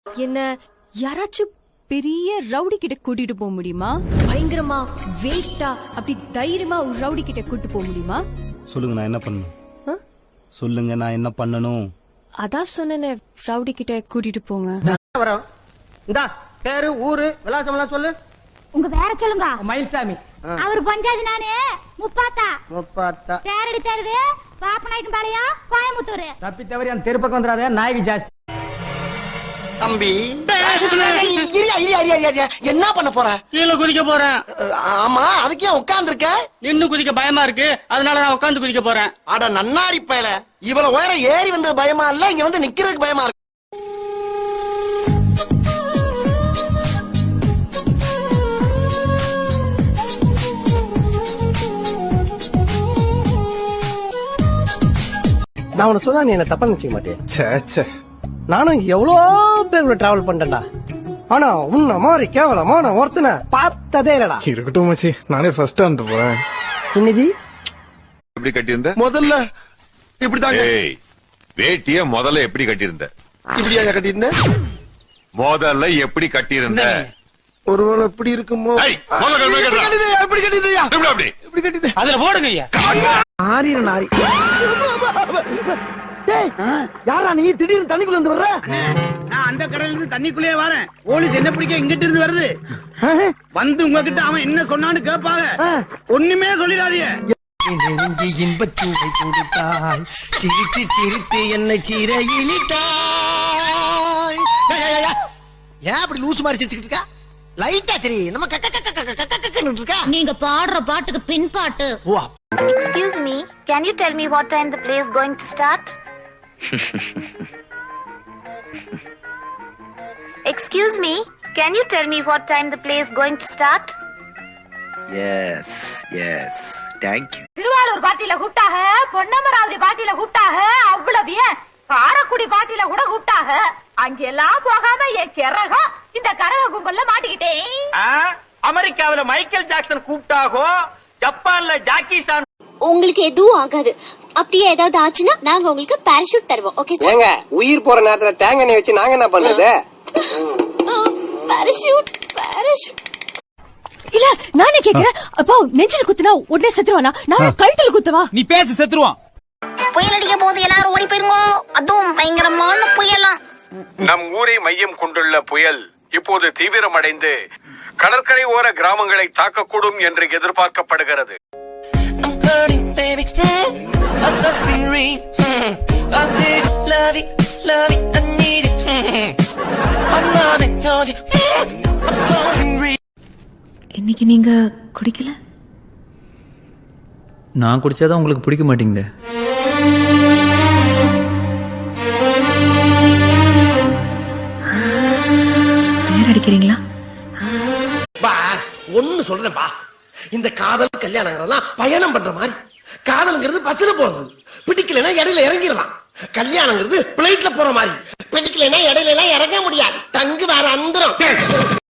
என்ன யாராச்சும் பெரிய ரவுடி கிட்ட கூட்டிட்டு போக முடியுமா? பயங்கரமா வெயிட்டா அப்படி தைரியமா ஒரு ரவுடி கிட்ட கூட்டிட்டு போக முடியுமா? சொல்லுங்க, நான் என்ன பண்ணணும்? சொல்லுங்க, நான் என்ன பண்ணணும்? அதான் சொன்னேனே, ரவுடி கிட்ட கூட்டிட்டு போங்க. இந்தா பேரு ஊரு விலாசம் எல்லாம் சொல்லு. உங்க வேற சொல்லுங்க. மயில்சாமி. அவர் பஞ்சாயத்து நானே முப்பாத்தா பேரடி தெருவு பாப்பநாயக்கம் பாளையம் கோயம்புத்தூர். தப்பி தவறி அந்த தெரு பக்கம் வந்துடாத, நாய்க்கு ஜாஸ்தி. தம்பி என்ன பண்ண போற? கீழே குதிக்க போறேன். ஆமா, அதுக்கே உட்கார்ந்து இருக்க? இன்னும் குதிக்க பயமா இருக்கு, அதனால நான் உட்கார்ந்து குதிக்க போறேன். அட நன்னாரி பயல, இவ்வளவு உயரம் ஏறி வந்தது பயமா இல்ல, இங்க வந்து நிக்கிறதுக்கு பயமா இருக்கு. நான் உன சொன்னா நீ என்ன தப்பா நினைச்சுக்க மாட்டேன். நானும் எவ்வளோ பேர் டிராவல் பண்ணேன்டா, ஆனா உன்ன மாதிரி கேவலமான ஒருத்தனை பார்த்ததே இல்லடா. இருக்கட்டும் மச்சி, நானே ஃபர்ஸ்ட் வந்து போறேன். இன்னைக்கு எப்படி கட்டியிருந்த? முதல்ல இப்படிதாங்க. வேட்டிய முதல்ல எப்படி கட்டியிருந்த? இப்படியா கட்டியிருந்த? முதல்ல எப்படி கட்டியிருந்த? ஒருவேளை எப்படி இருக்குமோ? எப்படி கட்டியதையா? எப்படி கட்டியது? அதுல போடுங்க ஐயா. ஆரின நாரி. யாரா நீ திடீர்னு தண்ணிக்குள்ள இருந்து வர்ற? நான் அந்த கரையில இருந்து தண்ணிக்குள்ளே வரேன். போலீஸ் என்ன பிடிக்க இங்கிட்டு இருந்து வருது. வந்து உங்ககிட்ட அவன் என்ன சொன்னான்னு கேட்பாங்க. ஒண்ணுமே சொல்லிடாதீங்க. இன்பச்சூடை கொடுத்தாய், சிரித்து சிரித்து என்னை சிறையிலிட்டாய். ஏன் அப்படி லூசு மாதிரி சிரிச்சுக்கிட்டு இருக்கா? லைட்டா சரி, நம்ம இருக்கா? நீங்க பாடுற பாட்டுக்கு பின் பாட்டு. Excuse me, can you tell me what time the play is going to start? Excuse me, can you tell me what time the play is going to start? Yes, thank you. Thiruvarur பாட்டியில கூட்டாக, பொன்னமராவதி பாட்டியில கூட்டாக, அவ்வளவு ஏன் காரக்குடி பாட்டியில கூட கூட்டாக. அங்கெல்லாம் போகாம என் கிறகம் இந்த கரக கும்பல்ல மாட்டிக்கிட்டேன். அமெரிக்காவில மைக்கேல் ஜாக்சன் கூப்பிட்டாகோ, ஜப்பான்ல ஜாக்கி சான். உங்களுக்கு எதுவும் ஆகாது. அப்படியே ஏதாவது ஆச்சுன்னா நாங்க உங்களுக்கு பாராசூட் தருவோம். Okay sir? ஏங்க, உயிர் போற நேரத்துல தேங்காய் எண்ணெய் வச்சு நாங்க என்ன பண்றது? பாராசூட். இல்ல, நானே கேக்குறேன். அப்போ நெஞ்சில குத்துனா உடனே செத்துருவானா? நான் கழுத்துல குத்துவா? நீ பேச செத்துருவான். புயல் அடிக்க போது எல்லாரும் ஓடி போயிருங்க. அதுவும் பயங்கரமான புயலாம். நம் ஊரை மையம் கொண்டுள்ள புயல் இப்போது தீவிரமடைந்து கடற்கரை ஓர கிராமங்களை தாக்கக்கூடும் என்று எதிர்பார்க்கப்படுகிறது. இன்னைக்கு நீங்க குடிக்கல? நான் குடிச்சாதான் உங்களுக்கு பிடிக்க மாட்டேங்குது. பேர் அடிக்கிறீங்களா? பா, ஒன்னு சொல்றேன் பா, இந்த காதல் கல்யாணங்கிறதெல்லாம் பயணம் பண்ற மாதிரி. காதல்ங்கிறது பஸ்ல போறது, பிடிக்கலைன்னா இடையில இறங்கிடலாம். கல்யாணங்கிறது பிளைட்ல போற மாதிரி, பிடிக்கலைன்னா இடையில எல்லாம் இறங்க முடியாது. தங்கு வேற அந்தரம்.